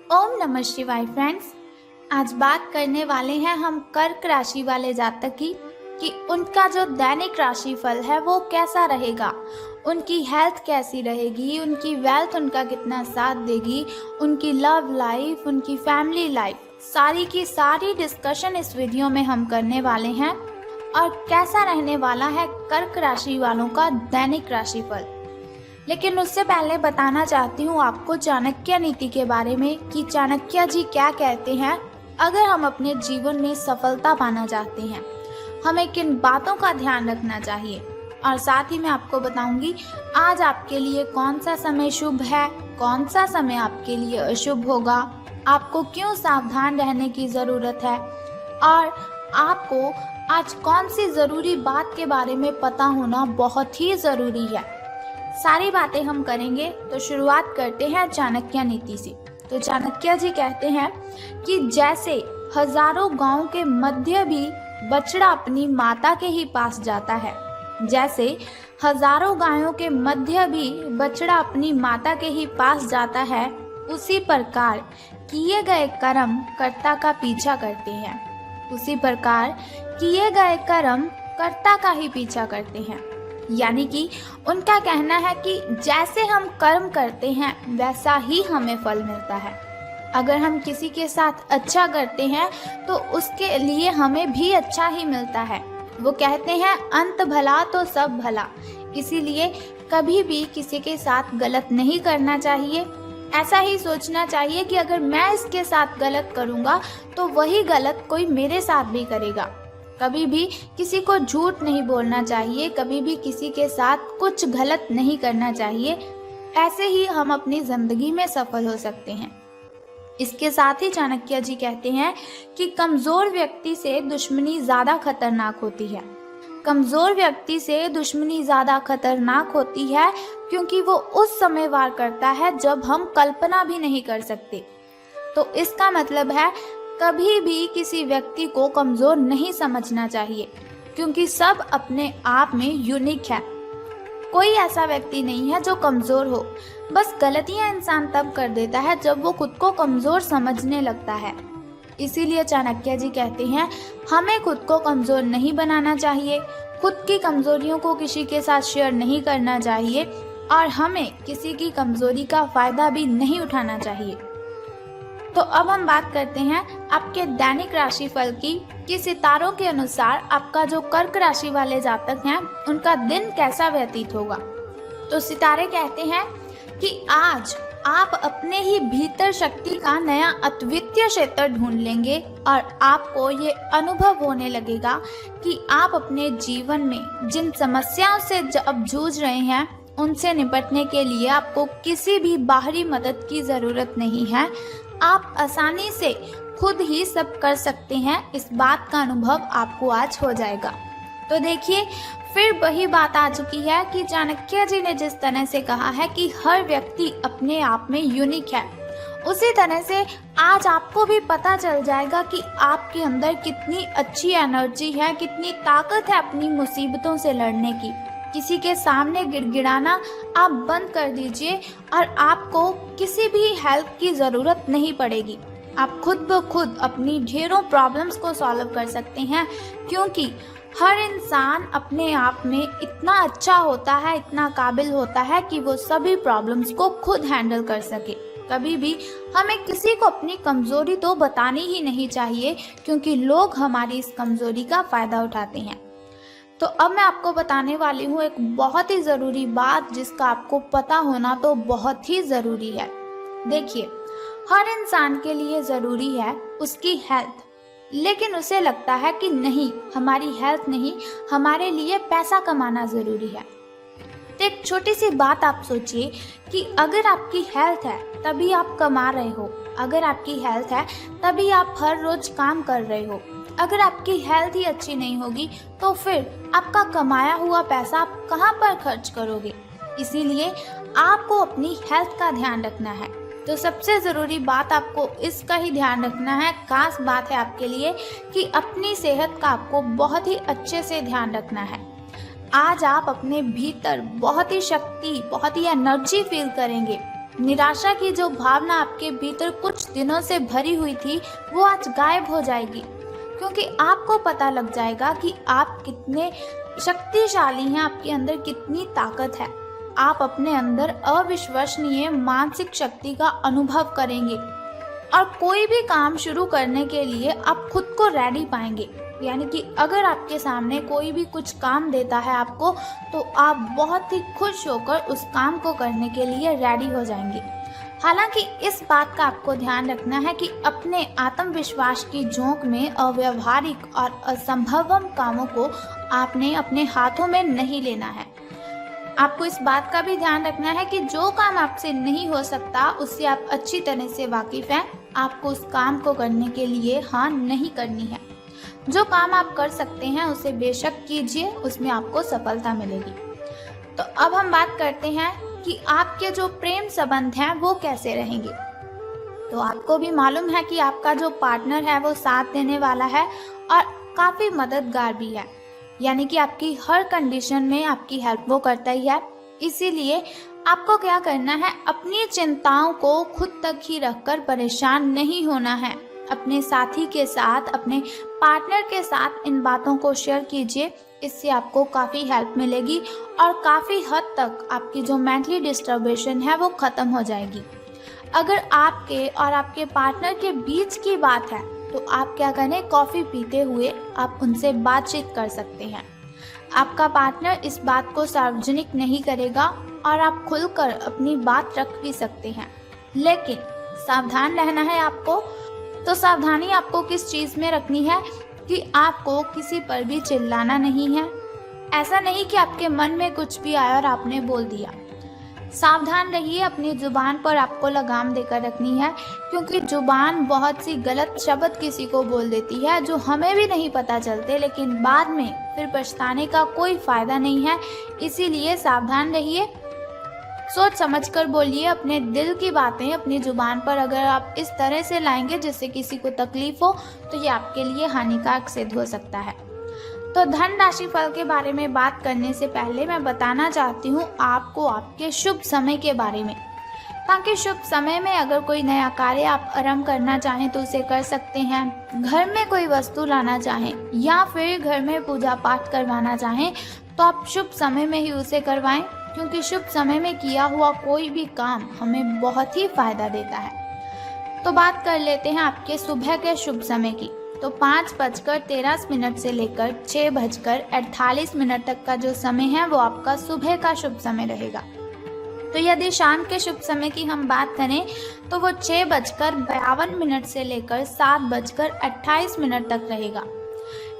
ओम नमः शिवाय फ्रेंड्स। आज बात करने वाले हैं हम कर्क राशि वाले जातक की कि उनका जो दैनिक राशिफल है वो कैसा रहेगा, उनकी हेल्थ कैसी रहेगी, उनकी वेल्थ उनका कितना साथ देगी, उनकी लव लाइफ, उनकी फैमिली लाइफ, सारी की सारी डिस्कशन इस वीडियो में हम करने वाले हैं। और कैसा रहने वाला है कर्क राशि वालों का दैनिक राशिफल। लेकिन उससे पहले बताना चाहती हूँ आपको चाणक्य नीति के बारे में कि चाणक्य जी क्या कहते हैं। अगर हम अपने जीवन में सफलता पाना चाहते हैं, हमें किन बातों का ध्यान रखना चाहिए, और साथ ही मैं आपको बताऊंगी आज आपके लिए कौन सा समय शुभ है, कौन सा समय आपके लिए अशुभ होगा, आपको क्यों सावधान रहने की ज़रूरत है, और आपको आज कौन सी ज़रूरी बात के बारे में पता होना बहुत ही ज़रूरी है। सारी बातें हम करेंगे। तो शुरुआत करते हैं चाणक्य नीति से। तो चाणक्य जी कहते हैं कि जैसे हजारों गांव के मध्य भी बछड़ा अपनी माता के ही पास जाता है, जैसे हजारों गायों के मध्य भी बछड़ा अपनी माता के ही पास जाता है, उसी प्रकार किए गए कर्म कर्ता का पीछा करते हैं। उसी प्रकार किए गए कर्म कर्ता का ही पीछा करते हैं। यानी कि उनका कहना है कि जैसे हम कर्म करते हैं वैसा ही हमें फल मिलता है। अगर हम किसी के साथ अच्छा करते हैं तो उसके लिए हमें भी अच्छा ही मिलता है। वो कहते हैं अंत भला तो सब भला। इसीलिए कभी भी किसी के साथ गलत नहीं करना चाहिए। ऐसा ही सोचना चाहिए कि अगर मैं इसके साथ गलत करूँगा तो वही गलत कोई मेरे साथ भी करेगा। कभी भी किसी को झूठ नहीं बोलना चाहिए, कभी भी किसी के साथ कुछ गलत नहीं करना चाहिए। ऐसे ही हम अपनी ज़िंदगी में सफल हो सकते हैं। इसके साथ ही चाणक्य जी कहते हैं कि कमज़ोर व्यक्ति से दुश्मनी ज़्यादा खतरनाक होती है। कमज़ोर व्यक्ति से दुश्मनी ज़्यादा खतरनाक होती है क्योंकि वो उस समय वार करता है जब हम कल्पना भी नहीं कर सकते। तो इसका मतलब है कभी भी किसी व्यक्ति को कमज़ोर नहीं समझना चाहिए, क्योंकि सब अपने आप में यूनिक है। कोई ऐसा व्यक्ति नहीं है जो कमज़ोर हो। बस गलतियां इंसान तब कर देता है जब वो खुद को कमज़ोर समझने लगता है। इसीलिए चाणक्य जी कहते हैं हमें खुद को कमज़ोर नहीं बनाना चाहिए, खुद की कमज़ोरियों को किसी के साथ शेयर नहीं करना चाहिए, और हमें किसी की कमज़ोरी का फ़ायदा भी नहीं उठाना चाहिए। तो अब हम बात करते हैं आपके दैनिक राशिफल की कि सितारों के अनुसार आपका जो कर्क राशि वाले जातक हैं उनका दिन कैसा व्यतीत होगा। तो सितारे कहते हैं कि आज आप अपने ही भीतर शक्ति का नया अद्वितीय क्षेत्र ढूंढ लेंगे और आपको ये अनुभव होने लगेगा कि आप अपने जीवन में जिन समस्याओं से अब जूझ रहे हैं उनसे निपटने के लिए आपको किसी भी बाहरी मदद की ज़रूरत नहीं है। आप आसानी से खुद ही सब कर सकते हैं। इस बात का अनुभव आपको आज हो जाएगा। तो देखिए फिर वही बात आ चुकी है कि चाणक्य जी ने जिस तरह से कहा है कि हर व्यक्ति अपने आप में यूनिक है, उसी तरह से आज आपको भी पता चल जाएगा कि आपके अंदर कितनी अच्छी एनर्जी है, कितनी ताकत है अपनी मुसीबतों से लड़ने की। किसी के सामने गिड़गिड़ाना आप बंद कर दीजिए और आपको किसी भी हेल्प की ज़रूरत नहीं पड़ेगी। आप खुद ब खुद अपनी ढेरों प्रॉब्लम्स को सॉल्व कर सकते हैं, क्योंकि हर इंसान अपने आप में इतना अच्छा होता है, इतना काबिल होता है कि वो सभी प्रॉब्लम्स को खुद हैंडल कर सके। कभी भी हमें किसी को अपनी कमज़ोरी तो बतानी ही नहीं चाहिए, क्योंकि लोग हमारी इस कमज़ोरी का फ़ायदा उठाते हैं। तो अब मैं आपको बताने वाली हूँ एक बहुत ही ज़रूरी बात जिसका आपको पता होना तो बहुत ही ज़रूरी है। देखिए हर इंसान के लिए ज़रूरी है उसकी हेल्थ, लेकिन उसे लगता है कि नहीं, हमारी हेल्थ नहीं, हमारे लिए पैसा कमाना ज़रूरी है। तो एक छोटी सी बात आप सोचिए कि अगर आपकी हेल्थ है तभी आप कमा रहे हो, अगर आपकी हेल्थ है तभी आप हर रोज़ काम कर रहे हो। अगर आपकी हेल्थ ही अच्छी नहीं होगी तो फिर आपका कमाया हुआ पैसा आप कहाँ पर खर्च करोगे। इसीलिए आपको अपनी हेल्थ का ध्यान रखना है। तो सबसे ज़रूरी बात आपको इसका ही ध्यान रखना है, खास बात है आपके लिए कि अपनी सेहत का आपको बहुत ही अच्छे से ध्यान रखना है। आज आप अपने भीतर बहुत ही शक्ति, बहुत ही एनर्जी फील करेंगे। निराशा की जो भावना आपके भीतर कुछ दिनों से भरी हुई थी वो आज गायब हो जाएगी, क्योंकि आपको पता लग जाएगा कि आप कितने शक्तिशाली हैं, आपके अंदर कितनी ताकत है। आप अपने अंदर अविश्वसनीय मानसिक शक्ति का अनुभव करेंगे और कोई भी काम शुरू करने के लिए आप खुद को रेडी पाएंगे। यानी कि अगर आपके सामने कोई भी कुछ काम देता है आपको, तो आप बहुत ही खुश होकर उस काम को करने के लिए रेडी हो जाएंगे। हालांकि इस बात का आपको ध्यान रखना है कि अपने आत्मविश्वास की झोंक में अव्यावहारिक और असंभव कामों को आपने अपने हाथों में नहीं लेना है। आपको इस बात का भी ध्यान रखना है कि जो काम आपसे नहीं हो सकता उससे आप अच्छी तरह से वाकिफ हैं। आपको उस काम को करने के लिए हाँ नहीं करनी है। जो काम आप कर सकते हैं उसे बेशक कीजिए, उसमें आपको सफलता मिलेगी। तो अब हम बात करते हैं कि आपके जो प्रेम संबंध हैं वो कैसे रहेंगे। तो आपको भी मालूम है कि आपका जो पार्टनर है वो साथ देने वाला है और काफ़ी मददगार भी है। यानी कि आपकी हर कंडीशन में आपकी हेल्प वो करता ही है। इसीलिए आपको क्या करना है, अपनी चिंताओं को खुद तक ही रखकर परेशान नहीं होना है। अपने साथी के साथ, अपने पार्टनर के साथ इन बातों को शेयर कीजिए। इससे आपको काफ़ी हेल्प मिलेगी और काफ़ी हद तक आपकी जो मेंटली डिस्टर्बेशन है वो ख़त्म हो जाएगी। अगर आपके और आपके पार्टनर के बीच की बात है तो आप क्या करें, कॉफ़ी पीते हुए आप उनसे बातचीत कर सकते हैं। आपका पार्टनर इस बात को सार्वजनिक नहीं करेगा और आप खुलकर अपनी बात रख भी सकते हैं। लेकिन सावधान रहना है आपको। तो सावधानी आपको किस चीज़ में रखनी है कि आपको किसी पर भी चिल्लाना नहीं है। ऐसा नहीं कि आपके मन में कुछ भी आया और आपने बोल दिया। सावधान रहिए, अपनी जुबान पर आपको लगाम देकर रखनी है, क्योंकि जुबान बहुत सी गलत शब्द किसी को बोल देती है जो हमें भी नहीं पता चलते, लेकिन बाद में फिर पछताने का कोई फ़ायदा नहीं है। इसीलिए सावधान रहिए, सोच समझकर बोलिए अपने दिल की बातें अपनी जुबान पर। अगर आप इस तरह से लाएंगे जिससे किसी को तकलीफ हो तो ये आपके लिए हानिकारक सिद्ध हो सकता है। तो धन राशि फल के बारे में बात करने से पहले मैं बताना चाहती हूँ आपको आपके शुभ समय के बारे में, ताकि शुभ समय में अगर कोई नया कार्य आप आरंभ करना चाहें तो उसे कर सकते हैं। घर में कोई वस्तु लाना चाहें या फिर घर में पूजा पाठ करवाना चाहें तो आप शुभ समय में ही उसे करवाएं, क्योंकि शुभ समय में किया हुआ कोई भी काम हमें बहुत ही फायदा देता है। तो बात कर लेते हैं आपके सुबह के शुभ समय की। तो 5:13 से लेकर 6:48 तक का जो समय है वो आपका सुबह का शुभ समय रहेगा। तो यदि शाम के शुभ समय की हम बात करें तो वो 6:52 से लेकर 7:28 तक रहेगा।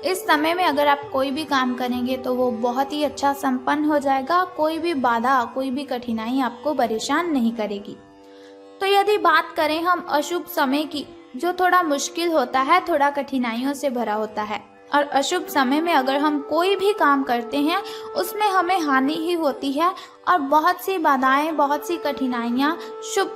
इस समय में अगर आप कोई भी काम करेंगे तो वो बहुत ही अच्छा संपन्न हो जाएगा। कोई भी बाधा, कोई भी कठिनाई आपको परेशान नहीं करेगी। तो यदि बात करें हम अशुभ समय की, जो थोड़ा मुश्किल होता है, थोड़ा कठिनाइयों से भरा होता है, और अशुभ समय में अगर हम कोई भी काम करते हैं उसमें हमें हानि ही होती है और बहुत सी बाधाएं, बहुत सी कठिनाइयाँ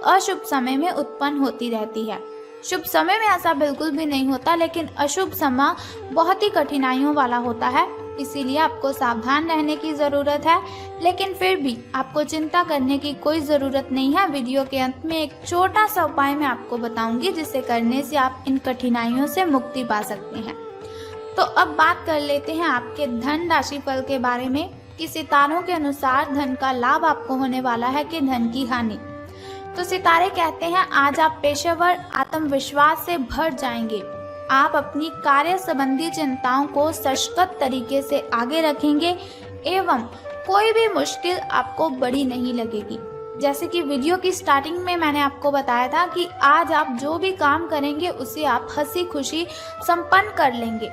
अशुभ समय में उत्पन्न होती रहती है। शुभ समय में ऐसा बिल्कुल भी नहीं होता, लेकिन अशुभ समय बहुत ही कठिनाइयों वाला होता है। इसीलिए आपको सावधान रहने की ज़रूरत है, लेकिन फिर भी आपको चिंता करने की कोई ज़रूरत नहीं है। वीडियो के अंत में एक छोटा सा उपाय मैं आपको बताऊंगी जिसे करने से आप इन कठिनाइयों से मुक्ति पा सकते हैं। तो अब बात कर लेते हैं आपके धन राशि फल के बारे में कि सितारों के अनुसार धन का लाभ आपको होने वाला है कि धन की हानि। तो सितारे कहते हैं आज आप पेशेवर आत्मविश्वास से भर जाएंगे। आप अपनी कार्य संबंधी चिंताओं को सशक्त तरीके से आगे रखेंगे एवं कोई भी मुश्किल आपको बड़ी नहीं लगेगी। जैसे कि वीडियो की स्टार्टिंग में मैंने आपको बताया था कि आज आप जो भी काम करेंगे उसे आप हंसी खुशी संपन्न कर लेंगे।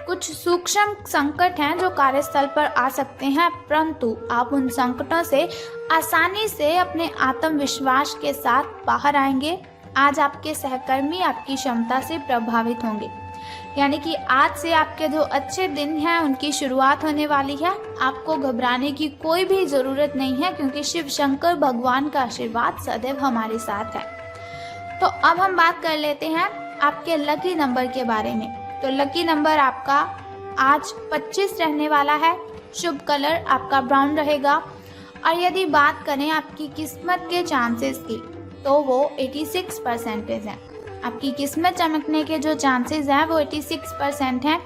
कुछ सूक्ष्म संकट हैं जो कार्यस्थल पर आ सकते हैं, परंतु आप उन संकटों से आसानी से अपने आत्मविश्वास के साथ बाहर आएंगे। आज आपके सहकर्मी आपकी क्षमता से प्रभावित होंगे, यानी कि आज से आपके जो अच्छे दिन हैं उनकी शुरुआत होने वाली है। आपको घबराने की कोई भी ज़रूरत नहीं है, क्योंकि शिव शंकर भगवान का आशीर्वाद सदैव हमारे साथ है। तो अब हम बात कर लेते हैं आपके लकी नंबर के बारे में। तो लकी नंबर आपका आज 25 रहने वाला है। शुभ कलर आपका ब्राउन रहेगा और यदि बात करें आपकी किस्मत के चांसेस की, तो वो 86% है। आपकी किस्मत चमकने के जो चांसेस हैं वो 86% हैं।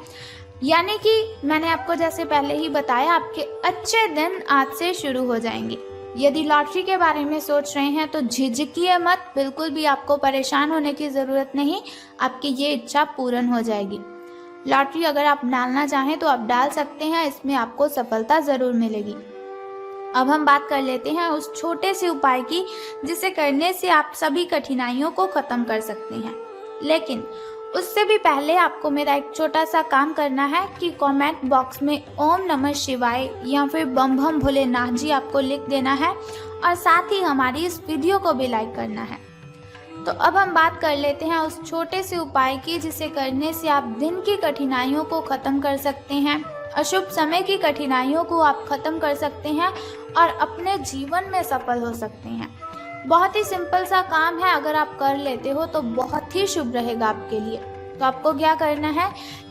यानी कि मैंने आपको जैसे पहले ही बताया, आपके अच्छे दिन आज से शुरू हो जाएंगे। यदि लॉटरी के बारे में सोच रहे हैं तो झिझकिए मत, बिल्कुल भी आपको परेशान होने की ज़रूरत नहीं, आपकी ये इच्छा पूर्ण हो जाएगी। लॉटरी अगर आप डालना चाहें तो आप डाल सकते हैं, इसमें आपको सफलता ज़रूर मिलेगी। अब हम बात कर लेते हैं उस छोटे से उपाय की जिसे करने से आप सभी कठिनाइयों को ख़त्म कर सकते हैं। लेकिन उससे भी पहले आपको मेरा एक छोटा सा काम करना है कि कमेंट बॉक्स में ओम नमः शिवाय या फिर बम बम भोलेनाथ जी आपको लिख देना है और साथ ही हमारी इस वीडियो को भी लाइक करना है। तो अब हम बात कर लेते हैं उस छोटे से उपाय की जिसे करने से आप दिन की कठिनाइयों को ख़त्म कर सकते हैं, अशुभ समय की कठिनाइयों को आप ख़त्म कर सकते हैं और अपने जीवन में सफल हो सकते हैं। बहुत ही सिंपल सा काम है, अगर आप कर लेते हो तो बहुत ही शुभ रहेगा आपके लिए। तो आपको क्या करना है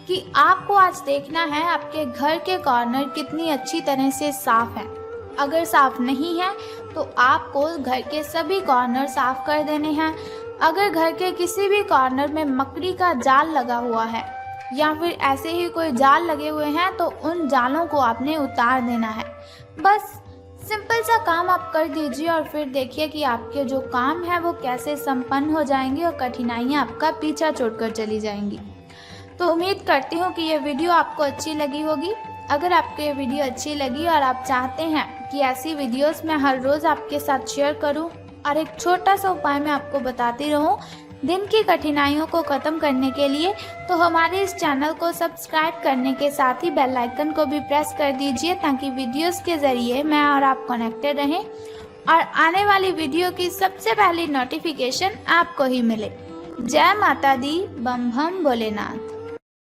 कि आपको आज देखना है आपके घर के कॉर्नर कितनी अच्छी तरह से साफ है। अगर साफ नहीं है तो आपको घर के सभी कॉर्नर साफ कर देने हैं। अगर घर के किसी भी कॉर्नर में मकड़ी का जाल लगा हुआ है या फिर ऐसे ही कोई जाल लगे हुए हैं तो उन जालों को आपने उतार देना है। बस सिंपल सा काम आप कर दीजिए और फिर देखिए कि आपके जो काम है वो कैसे संपन्न हो जाएंगे और कठिनाइयाँ आपका पीछा छोड़कर चली जाएंगी। तो उम्मीद करती हूँ कि ये वीडियो आपको अच्छी लगी होगी। अगर आपको ये वीडियो अच्छी लगी और आप चाहते हैं कि ऐसी वीडियोस मैं हर रोज़ आपके साथ शेयर करूं और एक छोटा सा उपाय मैं आपको बताती रहूं दिन की कठिनाइयों को ख़त्म करने के लिए, तो हमारे इस चैनल को सब्सक्राइब करने के साथ ही बेल आइकन को भी प्रेस कर दीजिए ताकि वीडियोस के ज़रिए मैं और आप कनेक्टेड रहें और आने वाली वीडियो की सबसे पहली नोटिफिकेशन आपको ही मिले। जय माता दी, बम बम भोलेनाथ।